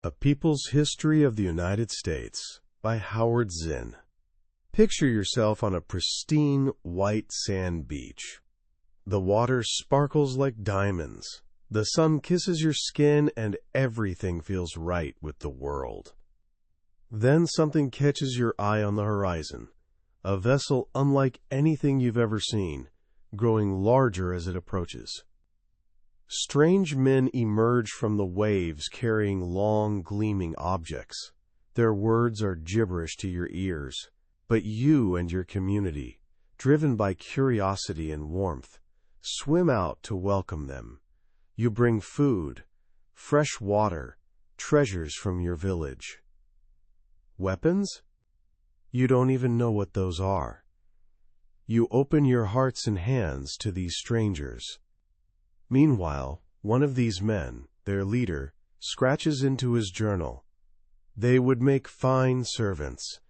A People's History of the United States by Howard Zinn. Picture yourself on a pristine white sand beach. The water sparkles like diamonds. The sun kisses your skin and everything feels right with the world. Then something catches your eye on the horizon. A vessel unlike anything you've ever seen, growing larger as it approaches. Strange men emerge from the waves carrying long, gleaming objects. Their words are gibberish to your ears, but you and your community, driven by curiosity and warmth, swim out to welcome them. You bring food, fresh water, treasures from your village. Weapons? You don't even know what those are. You open your hearts and hands to these strangers. Meanwhile, one of these men, their leader, scratches into his journal. They would make fine servants.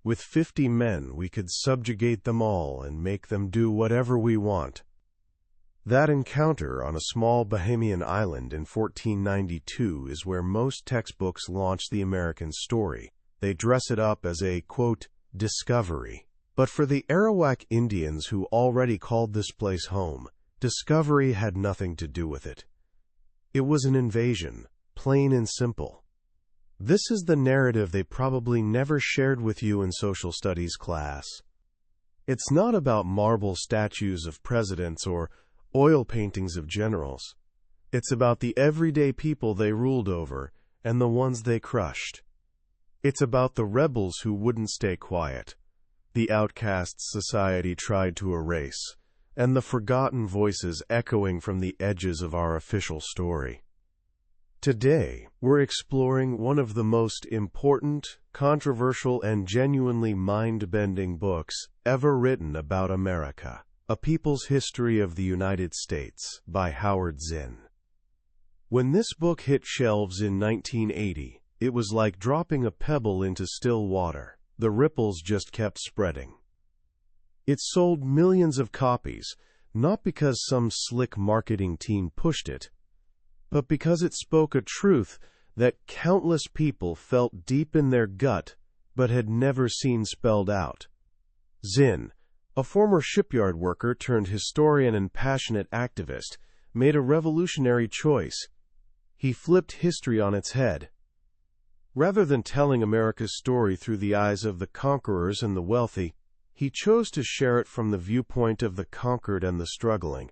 With 50 men, we could subjugate them all and make them do whatever we want. That encounter on a small Bahamian island in 1492 is where most textbooks launch the American story. They dress it up as a, quote, discovery. But for the Arawak Indians who already called this place home, discovery had nothing to do with it. It was an invasion, plain and simple. This is the narrative they probably never shared with you in social studies class. It's not about marble statues of presidents or oil paintings of generals. It's about the everyday people they ruled over and the ones they crushed. It's about the rebels who wouldn't stay quiet, the outcasts society tried to erase, and the forgotten voices echoing from the edges of our official story. Today, we're exploring one of the most important, controversial, and genuinely mind-bending books ever written about America, A People's History of the United States by Howard Zinn. When this book hit shelves in 1980, it was like dropping a pebble into still water. The ripples just kept spreading. It sold millions of copies, not because some slick marketing team pushed it, but because it spoke a truth that countless people felt deep in their gut but had never seen spelled out. Zinn, a former shipyard worker turned historian and passionate activist, made a revolutionary choice. He flipped history on its head. Rather than telling America's story through the eyes of the conquerors and the wealthy, he chose to share it from the viewpoint of the conquered and the struggling.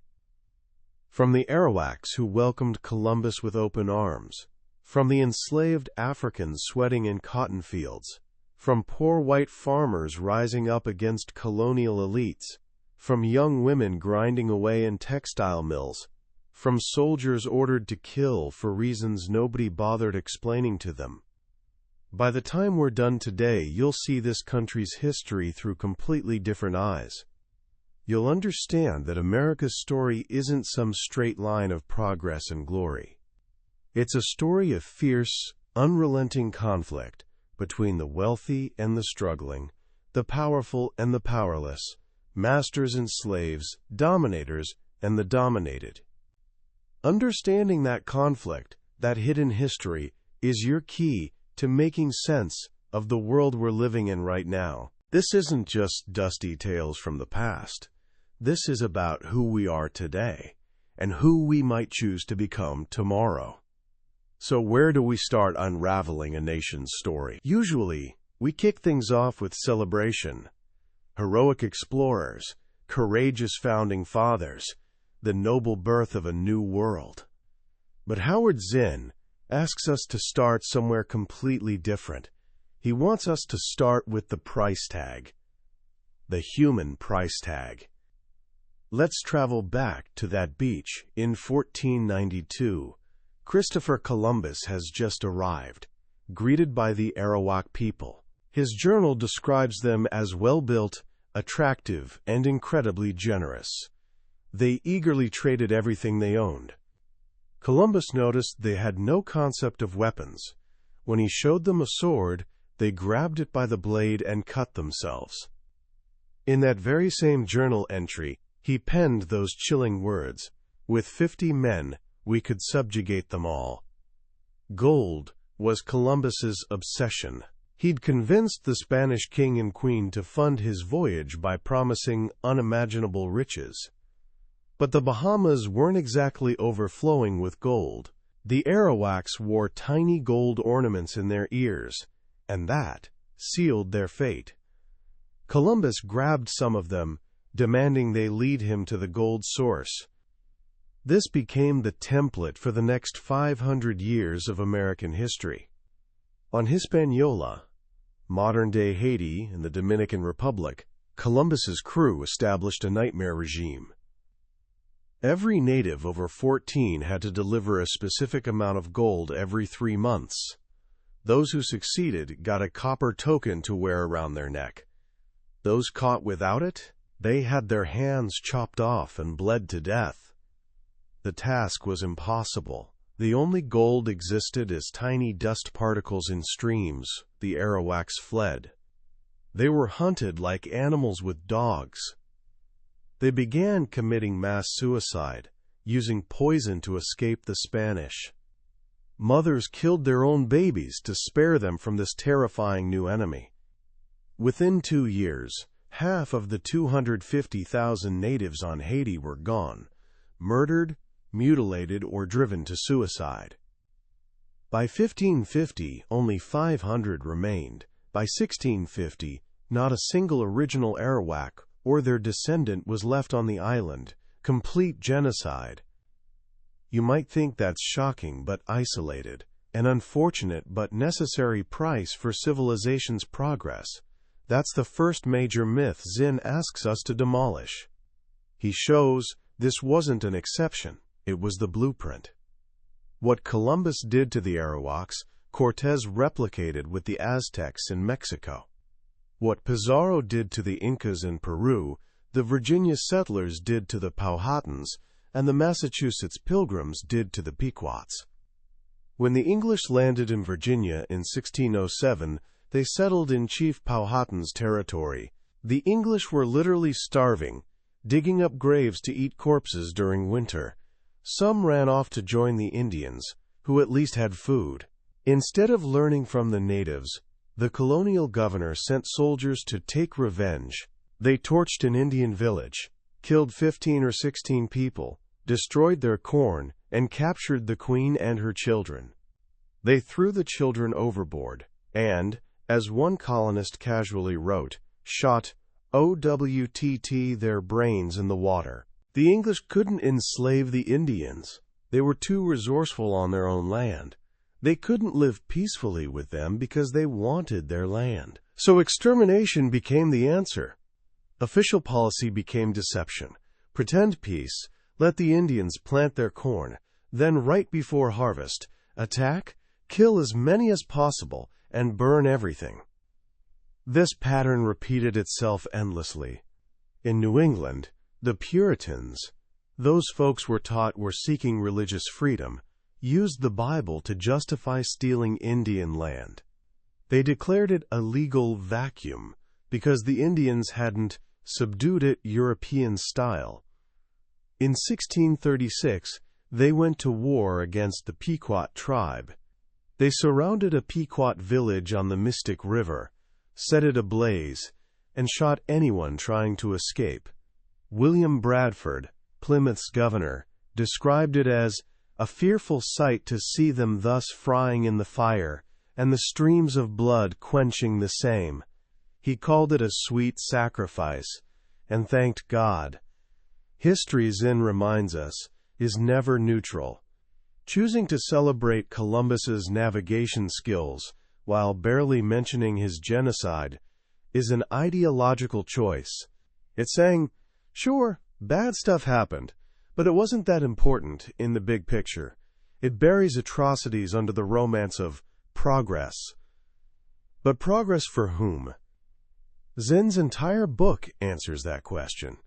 From the Arawaks who welcomed Columbus with open arms, from the enslaved Africans sweating in cotton fields, from poor white farmers rising up against colonial elites, from young women grinding away in textile mills, from soldiers ordered to kill for reasons nobody bothered explaining to them. By the time we're done today, you'll see this country's history through completely different eyes. You'll understand that America's story isn't some straight line of progress and glory. It's a story of fierce, unrelenting conflict between the wealthy and the struggling, the powerful and the powerless, masters and slaves, dominators and the dominated. Understanding that conflict, that hidden history, is your key to making sense of the world we're living in right now. This isn't just dusty tales from the past. This is about who we are today and who we might choose to become tomorrow. So where do we start unraveling a nation's story? Usually, we kick things off with celebration. Heroic explorers, courageous founding fathers, the noble birth of a new world. But Howard Zinn asks us to start somewhere completely different. He wants us to start with the price tag, the human price tag. Let's travel back to that beach in 1492. Christopher Columbus has just arrived, greeted by the Arawak people. His journal describes them as well-built, attractive, and incredibly generous. They eagerly traded everything they owned. Columbus noticed they had no concept of weapons. When he showed them a sword, they grabbed it by the blade and cut themselves. In that very same journal entry, he penned those chilling words, "With 50 men, we could subjugate them all." Gold, was Columbus's obsession. He'd convinced the Spanish king and queen to fund his voyage by promising unimaginable riches. But the Bahamas weren't exactly overflowing with gold. The Arawaks wore tiny gold ornaments in their ears, and that sealed their fate. Columbus grabbed some of them, demanding they lead him to the gold source. This became the template for the next 500 years of American history. On Hispaniola, modern-day Haiti and the Dominican Republic, Columbus's crew established a nightmare regime. Every native over 14 had to deliver a specific amount of gold every 3 months. Those who succeeded got a copper token to wear around their neck. Those caught without it, they had their hands chopped off and bled to death. The task was impossible. The only gold existed as tiny dust particles in streams. The Arawaks fled. They were hunted like animals with dogs. They began committing mass suicide, using poison to escape the Spanish. Mothers killed their own babies to spare them from this terrifying new enemy. Within 2 years, half of the 250,000 natives on Haiti were gone, murdered, mutilated, or driven to suicide. By 1550, only 500 remained. By 1650, not a single original Arawak or their descendant was left on the island. Complete genocide. You might think that's shocking but isolated, an unfortunate but necessary price for civilization's progress. That's the first major myth Zinn asks us to demolish. He shows this wasn't an exception, it was the blueprint. What Columbus did to the Arawaks, Cortés replicated with the Aztecs in Mexico. What Pizarro did to the Incas in Peru, the Virginia settlers did to the Powhatans, and the Massachusetts Pilgrims did to the Pequots. When the English landed in Virginia in 1607, they settled in Chief Powhatan's territory. The English were literally starving, digging up graves to eat corpses during winter. Some ran off to join the Indians, who at least had food. Instead of learning from the natives, the colonial governor sent soldiers to take revenge. They torched an Indian village, killed 15 or 16 people, destroyed their corn, and captured the queen and her children. They threw the children overboard, and, as one colonist casually wrote, shot OWTT their brains in the water. The English couldn't enslave the Indians. They were too resourceful on their own land. They couldn't live peacefully with them because they wanted their land. So extermination became the answer. Official policy became deception. Pretend peace, let the Indians plant their corn, then right before harvest, attack, kill as many as possible, and burn everything. This pattern repeated itself endlessly. In New England, the Puritans, those folks were taught were seeking religious freedom, used the Bible to justify stealing Indian land. They declared it a legal vacuum because the Indians hadn't subdued it European style. In 1636, they went to war against the Pequot tribe. They surrounded a Pequot village on the Mystic River, set it ablaze, and shot anyone trying to escape. William Bradford, Plymouth's governor, described it as a fearful sight to see them thus frying in the fire, and the streams of blood quenching the same. He called it a sweet sacrifice, and thanked God. History, Zinn reminds us, is never neutral. Choosing to celebrate Columbus's navigation skills while barely mentioning his genocide is an ideological choice. It's saying, sure, bad stuff happened, but it wasn't that important in the big picture. It buries atrocities under the romance of progress. But progress for whom? Zinn's entire book answers that question.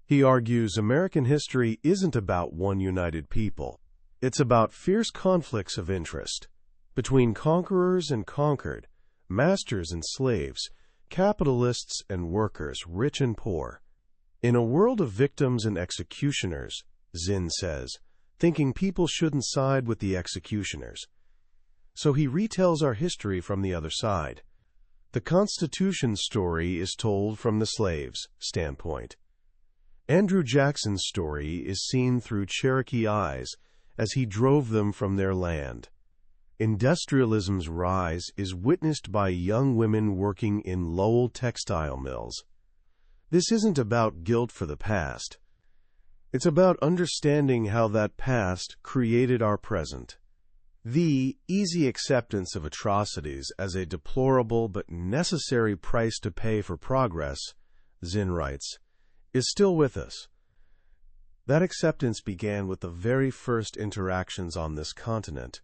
He argues American history isn't about one united people. It's about fierce conflicts of interest between conquerors and conquered, masters and slaves, capitalists and workers, rich and poor. In a world of victims and executioners, Zinn says, thinking people shouldn't side with the executioners. So he retells our history from the other side. The Constitution story is told from the slaves' standpoint. Andrew Jackson's story is seen through Cherokee eyes as he drove them from their land. Industrialism's rise is witnessed by young women working in Lowell textile mills. This isn't about guilt for the past. It's about understanding how that past created our present. The easy acceptance of atrocities as a deplorable but necessary price to pay for progress, Zinn writes, is still with us. That acceptance began with the very first interactions on this continent.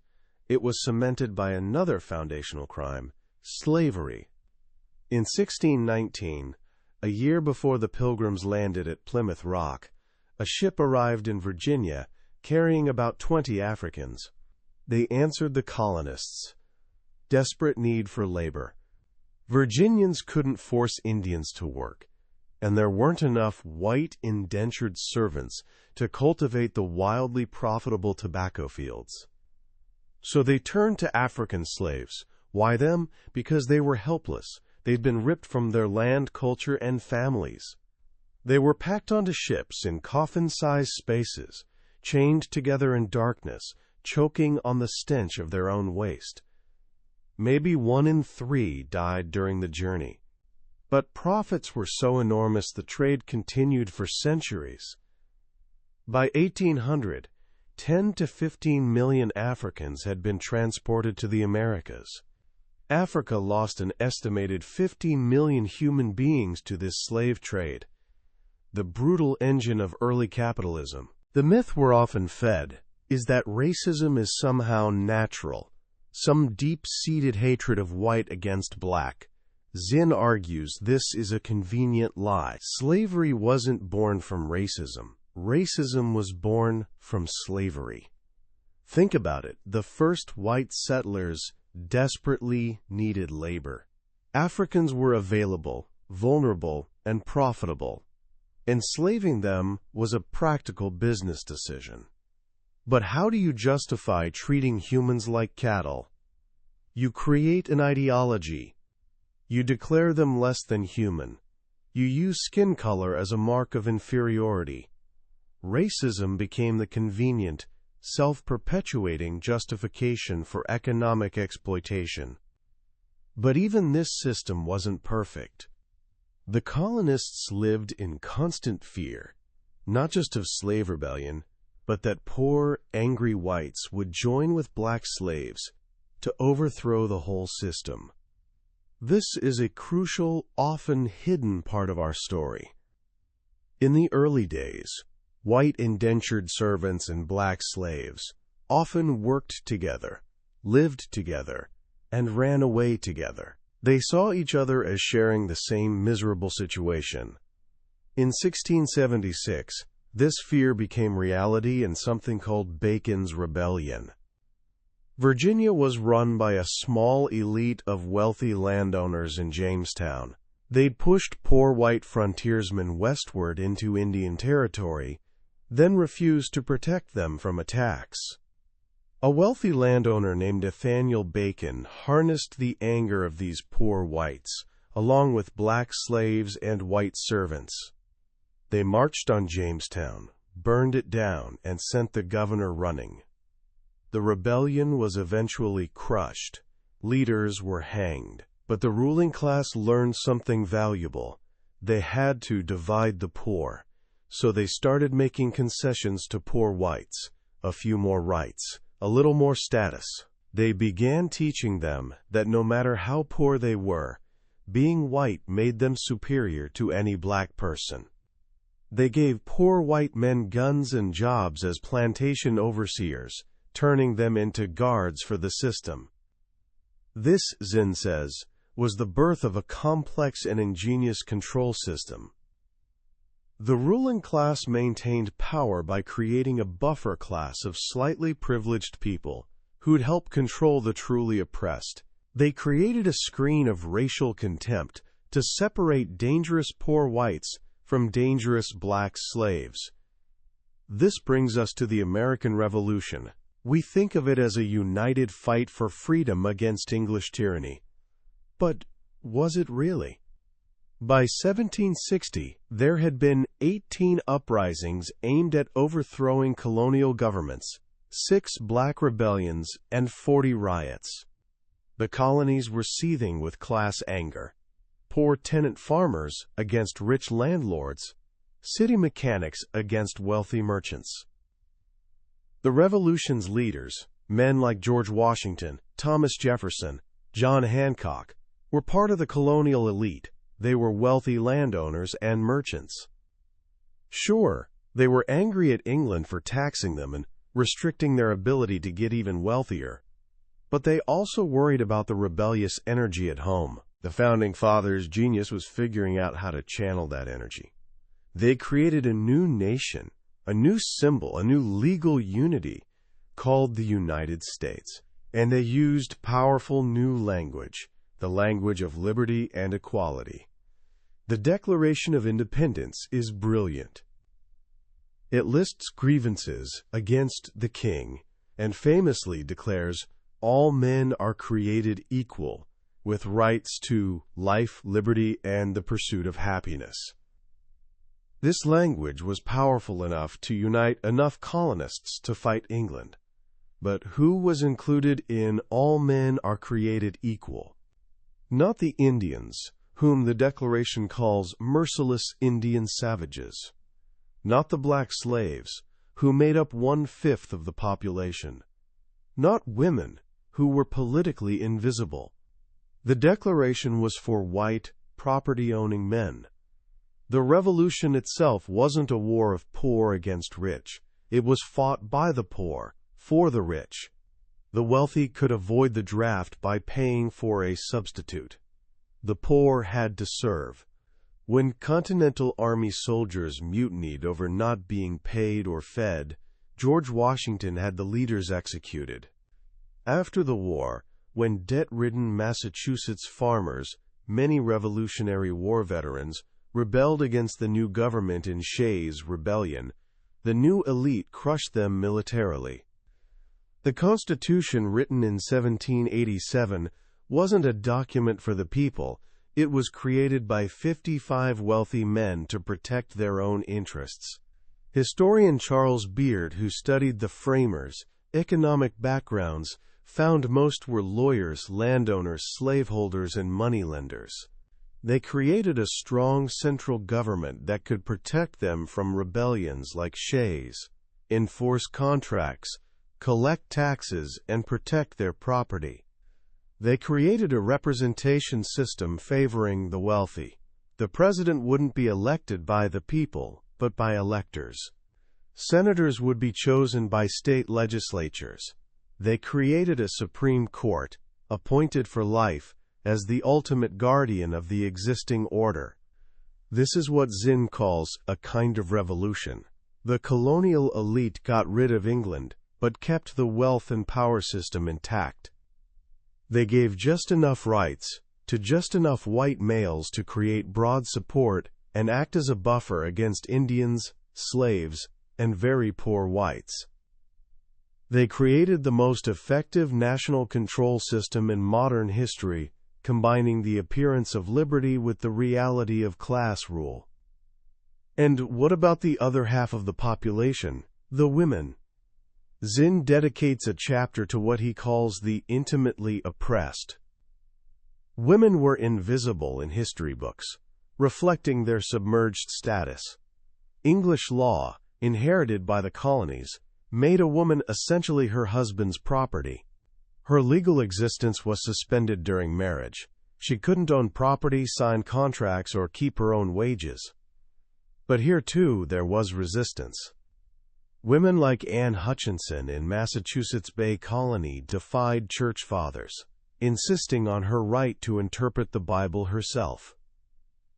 It was cemented by another foundational crime, slavery. In 1619, a year before the Pilgrims landed at Plymouth Rock, a ship arrived in Virginia carrying about 20 Africans. They answered the colonists' desperate need for labor. Virginians couldn't force Indians to work, and there weren't enough white indentured servants to cultivate the wildly profitable tobacco fields. So they turned to African slaves. Why them? Because they were helpless. They'd been ripped from their land, culture, and families. They were packed onto ships in coffin-sized spaces, chained together in darkness, choking on the stench of their own waste. Maybe 1 in 3 died during the journey. But profits were so enormous the trade continued for centuries. By 1800, 10 to 15 million Africans had been transported to the Americas. Africa lost an estimated 15 million human beings to this slave trade, the brutal engine of early capitalism. The myth we're often fed is that racism is somehow natural, some deep-seated hatred of white against black. Zinn argues this is a convenient lie. Slavery wasn't born from racism. Racism was born from slavery. Think about it. The first white settlers desperately needed labor. Africans were available, vulnerable, and profitable. Enslaving them was a practical business decision. But how do you justify treating humans like cattle? You create an ideology. You declare them less than human. You use skin color as a mark of inferiority. Racism became the convenient, self-perpetuating justification for economic exploitation. But even this system wasn't perfect. The colonists lived in constant fear, not just of slave rebellion, but that poor, angry whites would join with black slaves to overthrow the whole system. This is a crucial, often hidden part of our story. In the early days, white indentured servants and black slaves often worked together, lived together, and ran away together. They saw each other as sharing the same miserable situation. In 1676, this fear became reality in something called Bacon's Rebellion. Virginia was run by a small elite of wealthy landowners in Jamestown. They'd pushed poor white frontiersmen westward into Indian territory, then refused to protect them from attacks. A wealthy landowner named Nathaniel Bacon harnessed the anger of these poor whites, along with black slaves and white servants. They marched on Jamestown, burned it down, and sent the governor running. The rebellion was eventually crushed. Leaders were hanged. But the ruling class learned something valuable. They had to divide the poor. So they started making concessions to poor whites, a few more rights, a little more status. They began teaching them that no matter how poor they were, being white made them superior to any black person. They gave poor white men guns and jobs as plantation overseers, turning them into guards for the system. This, Zinn says, was the birth of a complex and ingenious control system. The ruling class maintained power by creating a buffer class of slightly privileged people who'd help control the truly oppressed. They created a screen of racial contempt to separate dangerous poor whites from dangerous black slaves. This brings us to the American Revolution, We think of it as a united fight for freedom against English tyranny. But was it really? By 1760, there had been 18 uprisings aimed at overthrowing colonial governments, 6 black rebellions, and 40 riots. The colonies were seething with class anger. Poor tenant farmers against rich landlords, city mechanics against wealthy merchants. The Revolution's leaders, men like George Washington, Thomas Jefferson, John Hancock, were part of the colonial elite. They were wealthy landowners and merchants. Sure, they were angry at England for taxing them and restricting their ability to get even wealthier. But they also worried about the rebellious energy at home. The Founding Fathers' genius was figuring out how to channel that energy. They created a new nation, a new symbol, a new legal unity called the United States. And they used powerful new language, the language of liberty and equality. The Declaration of Independence is brilliant. It lists grievances against the king and famously declares all men are created equal, with rights to life, liberty, and the pursuit of happiness. This language was powerful enough to unite enough colonists to fight England. But who was included in all men are created equal? Not the Indians, whom the Declaration calls merciless Indian savages. Not the black slaves, who made up 1/5 of the population. Not women, who were politically invisible. The Declaration was for white, property-owning men. The Revolution itself wasn't a war of poor against rich. It was fought by the poor, for the rich. The wealthy could avoid the draft by paying for a substitute. The poor had to serve. When Continental Army soldiers mutinied over not being paid or fed, George Washington had the leaders executed. After the war, when debt-ridden Massachusetts farmers, many Revolutionary War veterans, rebelled against the new government in Shays' Rebellion, the new elite crushed them militarily. The Constitution, written in 1787, wasn't a document for the people. It was created by 55 wealthy men to protect their own interests. Historian Charles Beard, who studied the framers' economic backgrounds, found most were lawyers, landowners, slaveholders, and moneylenders. They created a strong central government that could protect them from rebellions like Shays, enforce contracts, collect taxes, and protect their property. They created a representation system favoring the wealthy. The president wouldn't be elected by the people, but by electors. Senators would be chosen by state legislatures. They created a Supreme Court, appointed for life, as the ultimate guardian of the existing order. This is what Zinn calls a kind of revolution. The colonial elite got rid of England, but kept the wealth and power system intact. They gave just enough rights to just enough white males to create broad support and act as a buffer against Indians, slaves, and very poor whites. They created the most effective national control system in modern history, combining the appearance of liberty with the reality of class rule. And what about the other half of the population, the women? Zinn dedicates a chapter to what he calls the intimately oppressed. Women were invisible in history books, reflecting their submerged status. English law, inherited by the colonies, made a woman essentially her husband's property. Her legal existence was suspended during marriage. She couldn't own property, sign contracts, or keep her own wages. But here, too, there was resistance. Women like Anne Hutchinson in Massachusetts Bay Colony defied church fathers, insisting on her right to interpret the Bible herself.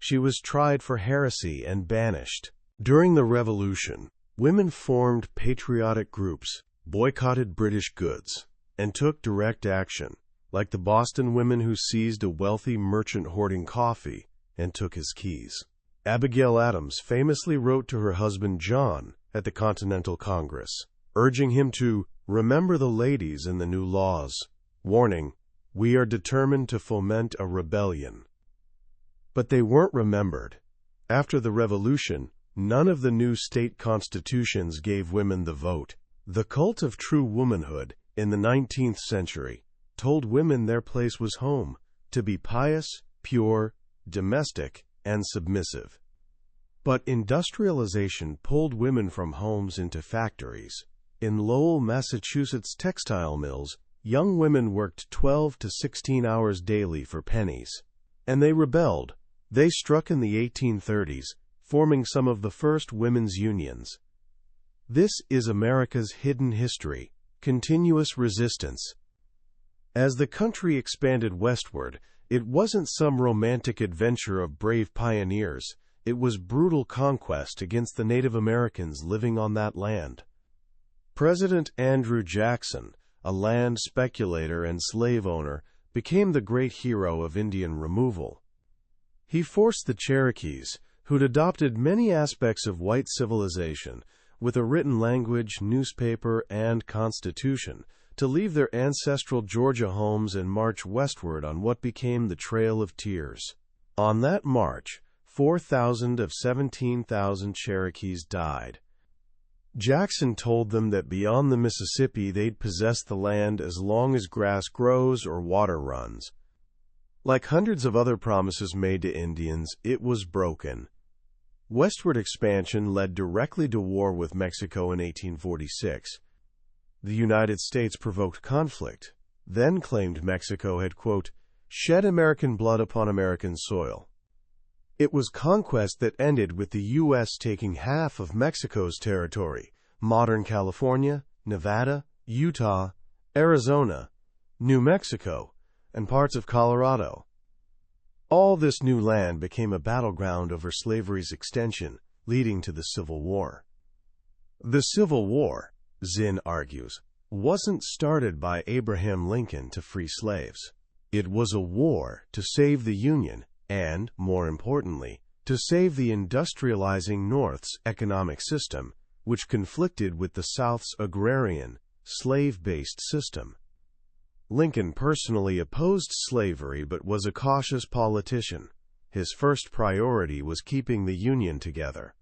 She was tried for heresy and banished. During the Revolution, women formed patriotic groups, boycotted British goods, and took direct action, like the Boston women who seized a wealthy merchant hoarding coffee and took his keys. Abigail Adams famously wrote to her husband John at the Continental Congress, urging him to Remember the ladies in the new laws. Warning, we are determined to foment a rebellion. But they weren't remembered. After the revolution, none of the new state constitutions gave women the vote. The cult of true womanhood, in the 19th century, told women their place was home, to be pious, pure, domestic, and submissive. But industrialization pulled women from homes into factories. In Lowell, Massachusetts textile mills, young women worked 12 to 16 hours daily for pennies. And they rebelled. They struck in the 1830s, forming some of the first women's unions. This is America's hidden history, continuous resistance. As the country expanded westward, it wasn't some romantic adventure of brave pioneers. It was brutal conquest against the Native Americans living on that land. President Andrew Jackson, a land speculator and slave owner, became the great hero of Indian removal. He forced the Cherokees, who'd adopted many aspects of white civilization, with a written language, newspaper, and constitution, to leave their ancestral Georgia homes and march westward on what became the Trail of Tears. On that march, 4,000 of 17,000 Cherokees died. Jackson told them that beyond the Mississippi they'd possess the land as long as grass grows or water runs. Like hundreds of other promises made to Indians, it was broken. Westward expansion led directly to war with Mexico in 1846. The United States provoked conflict, then claimed Mexico had, quote, shed American blood upon American soil. It was conquest that ended with the U.S. taking half of Mexico's territory, modern California, Nevada, Utah, Arizona, New Mexico, and parts of Colorado. All this new land became a battleground over slavery's extension, leading to the Civil War. The Civil War, Zinn argues, wasn't started by Abraham Lincoln to free slaves. It was a war to save the Union and, more importantly, to save the industrializing North's economic system, which conflicted with the South's agrarian, slave-based system. Lincoln personally opposed slavery but was a cautious politician. His first priority was keeping the Union together.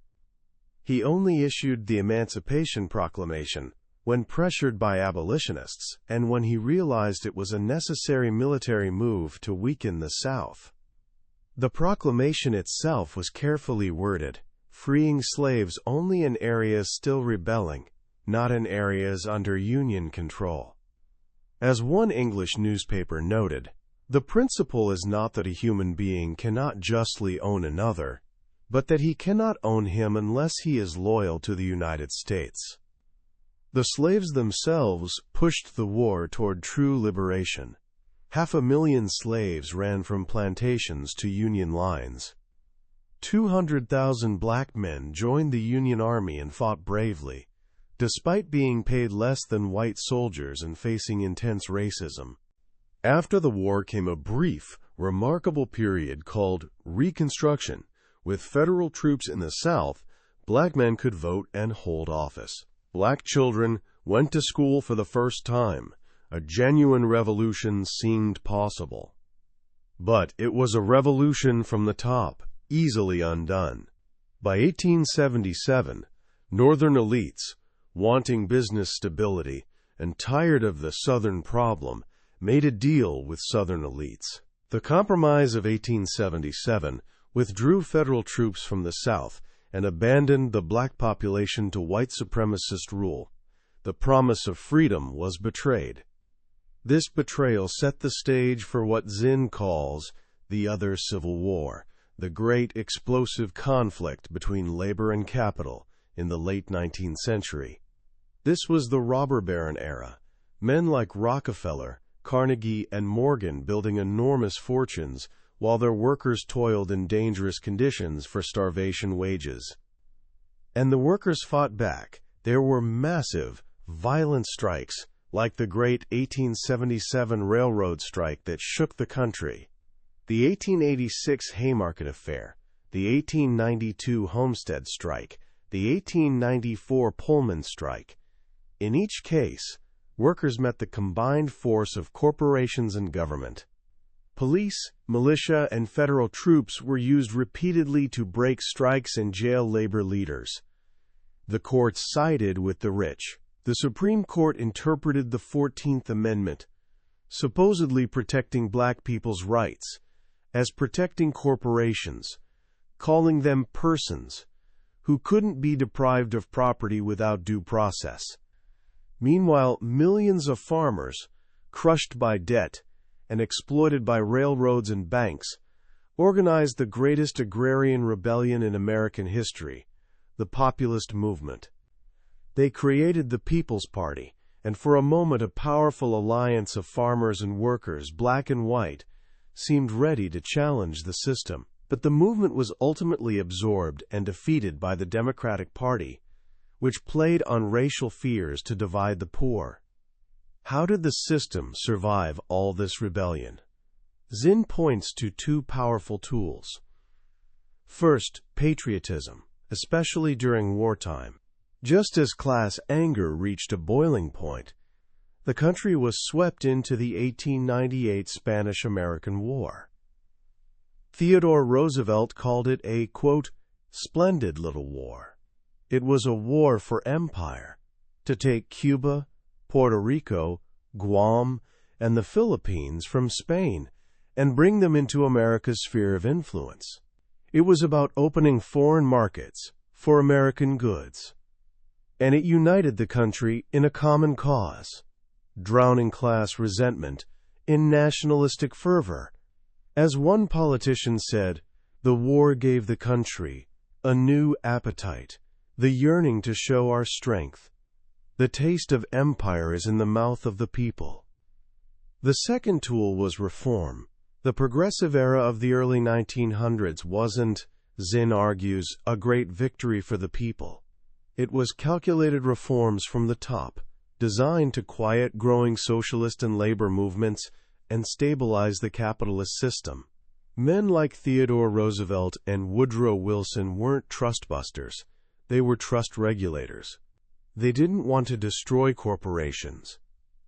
He only issued the Emancipation Proclamation when pressured by abolitionists and when he realized it was a necessary military move to weaken the South. The proclamation itself was carefully worded, freeing slaves only in areas still rebelling, not in areas under Union control. As one English newspaper noted, the principle is not that a human being cannot justly own another, but that he cannot own him unless he is loyal to the United States. The slaves themselves pushed the war toward true liberation. 500,000 slaves ran from plantations to Union lines. 200,000 black men joined the Union Army and fought bravely, despite being paid less than white soldiers and facing intense racism. After the war came a brief, remarkable period called Reconstruction. With federal troops in the South, black men could vote and hold office. Black children went to school for the first time. A genuine revolution seemed possible. But it was a revolution from the top, easily undone. By 1877, Northern elites, wanting business stability and tired of the Southern problem, made a deal with Southern elites. The Compromise of 1877 withdrew federal troops from the South and abandoned the black population to white supremacist rule. The promise of freedom was betrayed. This betrayal set the stage for what Zinn calls the other Civil War, the great explosive conflict between labor and capital in the late 19th century. This was the robber baron era, men like Rockefeller, Carnegie, and Morgan building enormous fortunes while their workers toiled in dangerous conditions for starvation wages. And the workers fought back. There were massive, violent strikes, like the great 1877 railroad strike that shook the country, the 1886 Haymarket Affair, the 1892 Homestead Strike, the 1894 Pullman Strike. In each case, workers met the combined force of corporations and government. Police, militia, and federal troops were used repeatedly to break strikes and jail labor leaders. The courts sided with the rich. The Supreme Court interpreted the 14th Amendment, supposedly protecting black people's rights, as protecting corporations, calling them persons who couldn't be deprived of property without due process. Meanwhile, millions of farmers, crushed by debt and exploited by railroads and banks, organized the greatest agrarian rebellion in American history, the populist movement. They created the People's Party, and for a moment a powerful alliance of farmers and workers, black and white, seemed ready to challenge the system. But the movement was ultimately absorbed and defeated by the Democratic Party, which played on racial fears to divide the poor. How did the system survive all this rebellion? Zinn points to two powerful tools. First, patriotism, especially during wartime. Just as class anger reached a boiling point, the country was swept into the 1898 Spanish-American War. Theodore Roosevelt called it a, quote, splendid little war. It was a war for empire, to take Cuba, Puerto Rico, Guam, and the Philippines from Spain and bring them into America's sphere of influence. It was about opening foreign markets for American goods. And it united the country in a common cause, drowning class resentment in nationalistic fervor. As one politician said, the war gave the country a new appetite, the yearning to show our strength. The taste of empire is in the mouth of the people. The second tool was reform. The progressive era of the early 1900s wasn't, Zinn argues, a great victory for the people. It was calculated reforms from the top, designed to quiet growing socialist and labor movements and stabilize the capitalist system. Men like Theodore Roosevelt and Woodrow Wilson weren't trustbusters. They were trust regulators. They didn't want to destroy corporations.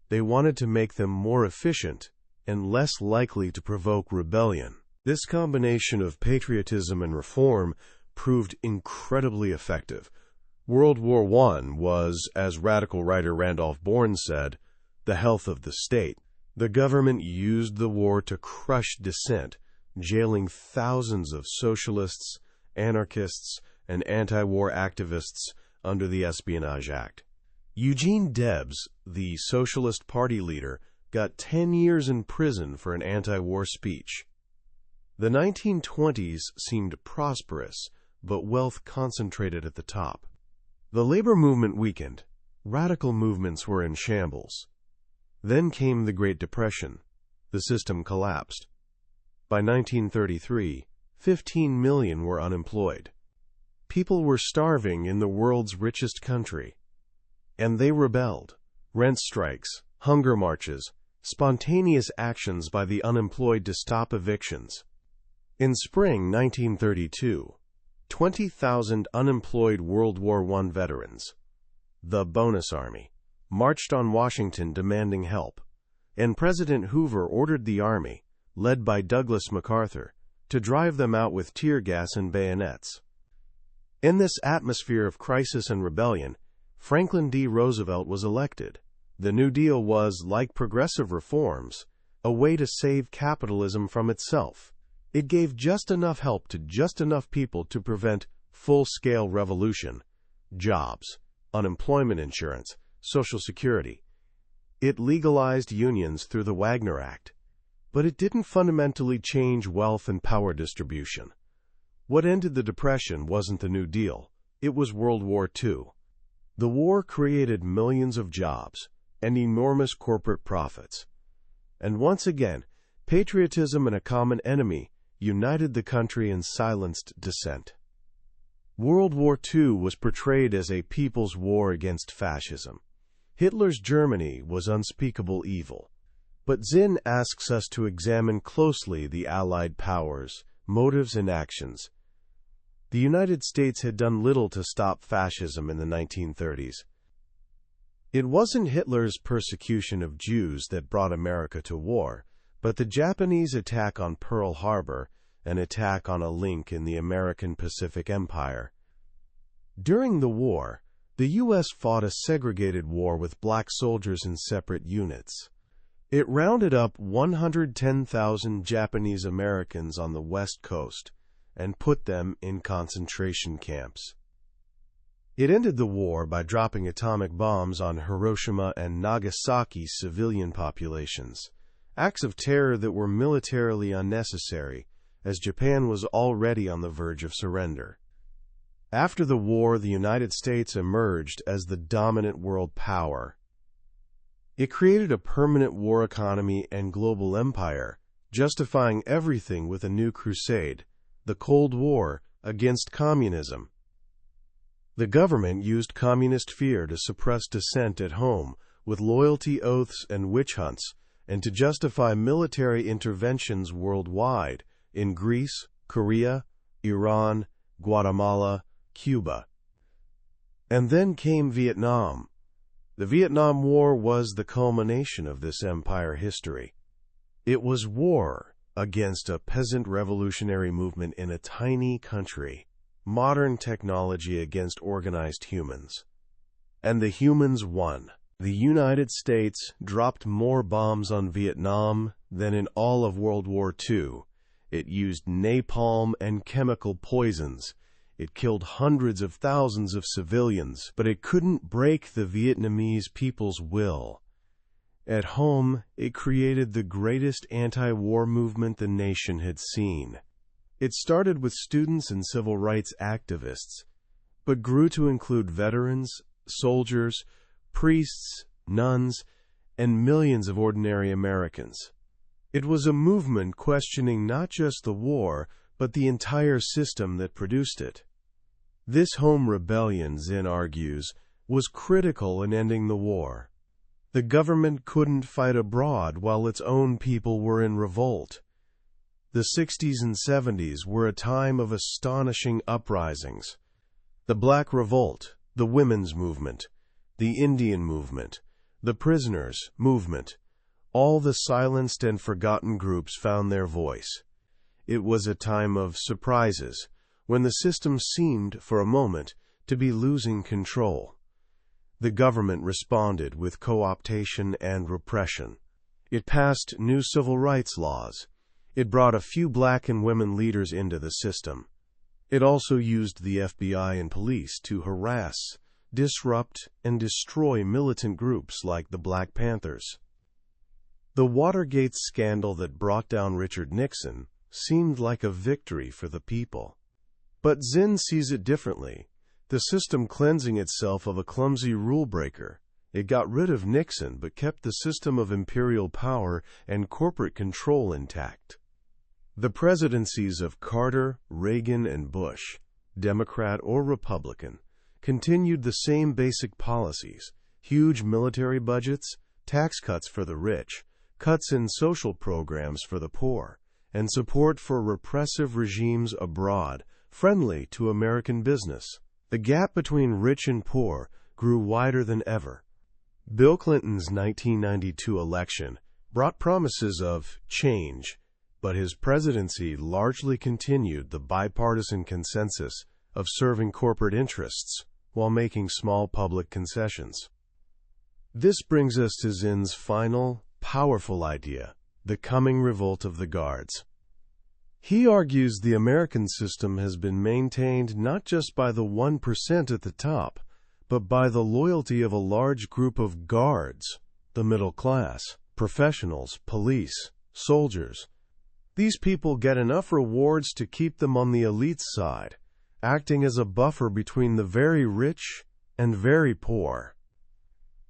They wanted to make them more efficient and less likely to provoke rebellion. This combination of patriotism and reform proved incredibly effective. World War I was, as radical writer Randolph Bourne said, the health of the state. The government used the war to crush dissent, jailing thousands of socialists, anarchists, and anti-war activists under the Espionage Act. Eugene Debs, the Socialist Party leader, got 10 years in prison for an anti-war speech. The 1920s seemed prosperous, but wealth concentrated at the top. The labor movement weakened. Radical movements were in shambles. Then came the Great Depression. The system collapsed. By 1933, 15 million were unemployed. People were starving in the world's richest country. And they rebelled. Rent strikes, hunger marches, spontaneous actions by the unemployed to stop evictions. In spring 1932, 20,000 unemployed World War I veterans, the Bonus Army, marched on Washington demanding help, and President Hoover ordered the Army, led by Douglas MacArthur, to drive them out with tear gas and bayonets. In this atmosphere of crisis and rebellion, Franklin D. Roosevelt was elected. The New Deal was, like progressive reforms, a way to save capitalism from itself. It gave just enough help to just enough people to prevent full-scale revolution, jobs, unemployment insurance, Social Security. It legalized unions through the Wagner Act, but it didn't fundamentally change wealth and power distribution. What ended the Depression wasn't the New Deal, it was World War II. The war created millions of jobs and enormous corporate profits. And once again, patriotism and a common enemy united the country and silenced dissent. World War II was portrayed as a people's war against fascism. Hitler's Germany was unspeakable evil. But Zinn asks us to examine closely the Allied powers, motives, and actions. The United States had done little to stop fascism in the 1930s. It wasn't Hitler's persecution of Jews that brought America to war, but the Japanese attack on Pearl Harbor, an attack on a link in the American Pacific Empire. During the war, the U.S. fought a segregated war with black soldiers in separate units. It rounded up 110,000 Japanese Americans on the West Coast and put them in concentration camps. It ended the war by dropping atomic bombs on Hiroshima and Nagasaki's civilian populations, acts of terror that were militarily unnecessary, as Japan was already on the verge of surrender. After the war, the United States emerged as the dominant world power. It created a permanent war economy and global empire, justifying everything with a new crusade, the Cold War, against communism. The government used communist fear to suppress dissent at home, with loyalty oaths and witch hunts, and to justify military interventions worldwide in Greece, Korea, Iran, Guatemala, Cuba. And then came Vietnam. The Vietnam War was the culmination of this empire history. It was war against a peasant revolutionary movement in a tiny country, modern technology against organized humans. And the humans won. The United States dropped more bombs on Vietnam than in all of World War II. It used napalm and chemical poisons. It killed hundreds of thousands of civilians, but it couldn't break the Vietnamese people's will. At home, it created the greatest anti-war movement the nation had seen. It started with students and civil rights activists, but grew to include veterans, soldiers, priests, nuns, and millions of ordinary Americans. It was a movement questioning not just the war, but the entire system that produced it. This home rebellion, Zinn argues, was critical in ending the war. The government couldn't fight abroad while its own people were in revolt. The 60s and 70s were a time of astonishing uprisings. The Black Revolt, the Women's Movement, the Indian Movement, the Prisoners' Movement, all the silenced and forgotten groups found their voice. It was a time of surprises, when the system seemed, for a moment, to be losing control. The government responded with co-optation and repression. It passed new civil rights laws. It brought a few black and women leaders into the system. It also used the FBI and police to harass, disrupt, and destroy militant groups like the Black Panthers. The Watergate scandal that brought down Richard Nixon seemed like a victory for the people. But Zinn sees it differently, the system cleansing itself of a clumsy rule-breaker. It got rid of Nixon but kept the system of imperial power and corporate control intact. The presidencies of Carter, Reagan, and Bush, Democrat or Republican, continued the same basic policies: huge military budgets, tax cuts for the rich, cuts in social programs for the poor, and support for repressive regimes abroad, friendly to American business. The gap between rich and poor grew wider than ever. Bill Clinton's 1992 election brought promises of change, but his presidency largely continued the bipartisan consensus of serving corporate interests while making small public concessions. This brings us to Zinn's final, powerful idea, the coming revolt of the guards. He argues the American system has been maintained not just by the 1% at the top, but by the loyalty of a large group of guards, the middle class, professionals, police, soldiers. These people get enough rewards to keep them on the elite's side, acting as a buffer between the very rich and very poor.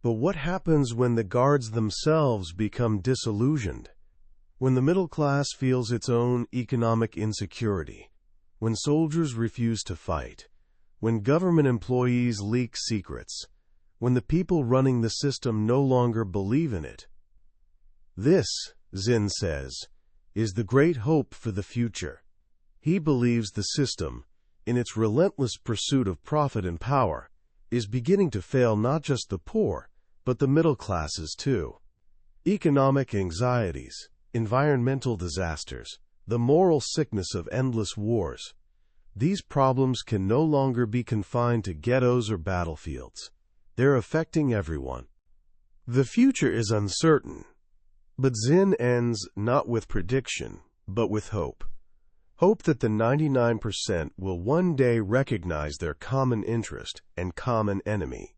But what happens when the guards themselves become disillusioned? When the middle class feels its own economic insecurity, when soldiers refuse to fight, when government employees leak secrets, when the people running the system no longer believe in it. This, Zinn says, is the great hope for the future. He believes the system, in its relentless pursuit of profit and power, is beginning to fail not just the poor, but the middle classes too. Economic anxieties, environmental disasters, the moral sickness of endless wars. These problems can no longer be confined to ghettos or battlefields. They're affecting everyone. The future is uncertain, but Zinn ends not with prediction, but with hope. Hope that the 99% will one day recognize their common interest and common enemy.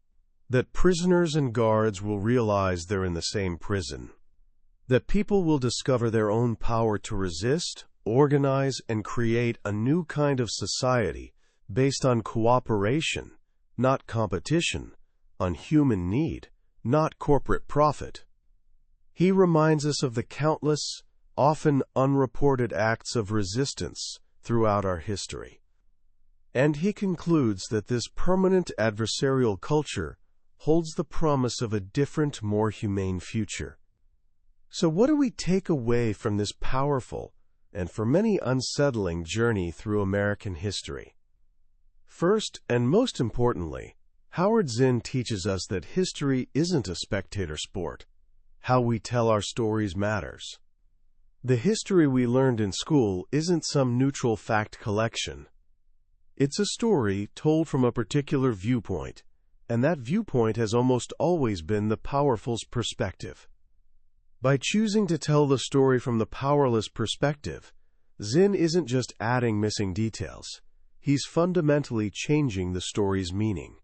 That prisoners and guards will realize they're in the same prison. That people will discover their own power to resist, organize, and create a new kind of society based on cooperation, not competition, on human need, not corporate profit. He reminds us of the countless, often unreported acts of resistance throughout our history. And he concludes that this permanent adversarial culture holds the promise of a different, more humane future. So what do we take away from this powerful and for many unsettling journey through American history? First, and most importantly, Howard Zinn teaches us that history isn't a spectator sport. How we tell our stories matters. The history we learned in school isn't some neutral fact collection. It's a story told from a particular viewpoint, and that viewpoint has almost always been the powerful's perspective. By choosing to tell the story from the powerless perspective, Zinn isn't just adding missing details. He's fundamentally changing the story's meaning.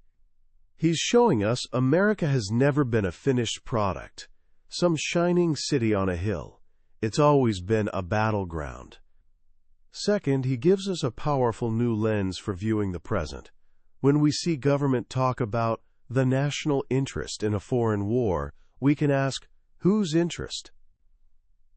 He's showing us America has never been a finished product, some shining city on a hill. It's always been a battleground. Second, he gives us a powerful new lens for viewing the present. When we see government talk about the national interest in a foreign war, we can ask, whose interest?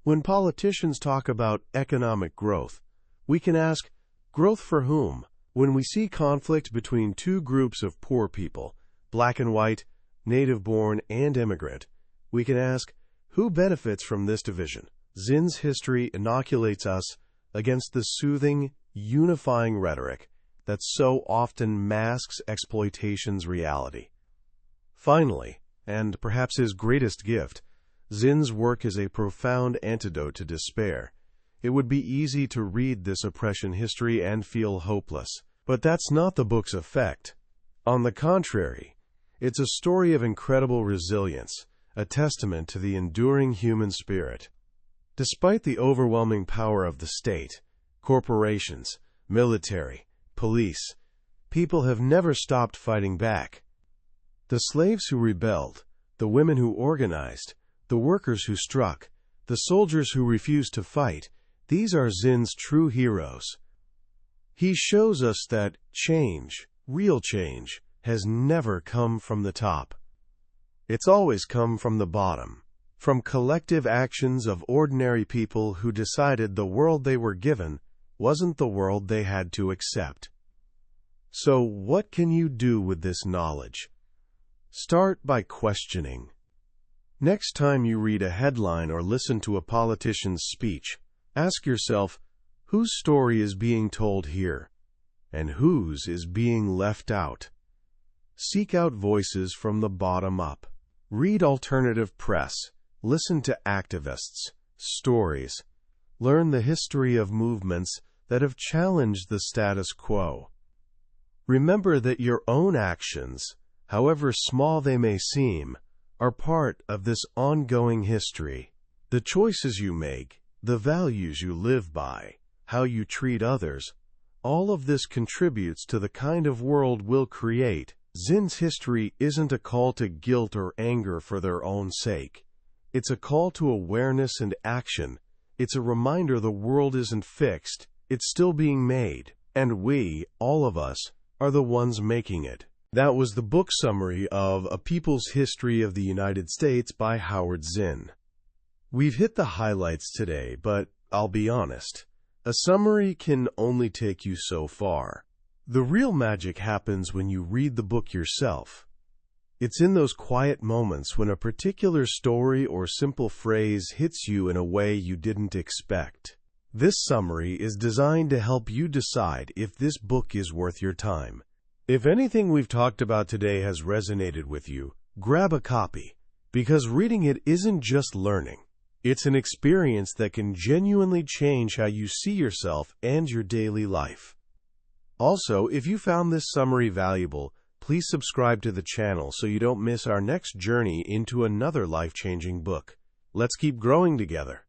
When politicians talk about economic growth, we can ask, growth for whom? When we see conflict between two groups of poor people, black and white, native-born and immigrant, we can ask, who benefits from this division? Zinn's history inoculates us against the soothing, unifying rhetoric that so often masks exploitation's reality. Finally, and perhaps his greatest gift, Zinn's work is a profound antidote to despair. It would be easy to read this oppression history and feel hopeless, but that's not the book's effect. On the contrary, it's a story of incredible resilience, a testament to the enduring human spirit. Despite the overwhelming power of the state, corporations, military, police, people have never stopped fighting back. The slaves who rebelled, the women who organized, the workers who struck, the soldiers who refused to fight, these are Zinn's true heroes. He shows us that change, real change, has never come from the top. It's always come from the bottom. From collective actions of ordinary people who decided the world they were given wasn't the world they had to accept. So what can you do with this knowledge? Start by questioning. Next time you read a headline or listen to a politician's speech, ask yourself, whose story is being told here, and whose is being left out? Seek out voices from the bottom up. Read alternative press. Listen to activists, stories. Learn the history of movements that have challenged the status quo. Remember that your own actions, however small they may seem, are part of this ongoing history. The choices you make, the values you live by, how you treat others, all of this contributes to the kind of world we'll create. Zinn's history isn't a call to guilt or anger for their own sake. It's a call to awareness and action. It's a reminder the world isn't fixed, it's still being made, and we, all of us, are the ones making it. That was the book summary of A People's History of the United States by Howard Zinn. We've hit the highlights today, but I'll be honest, a summary can only take you so far. The real magic happens when you read the book yourself. It's in those quiet moments when a particular story or simple phrase hits you in a way you didn't expect. This summary is designed to help you decide if this book is worth your time. If anything we've talked about today has resonated with you, grab a copy. Because reading it isn't just learning. It's an experience that can genuinely change how you see yourself and your daily life. Also, if you found this summary valuable, please subscribe to the channel so you don't miss our next journey into another life-changing book. Let's keep growing together.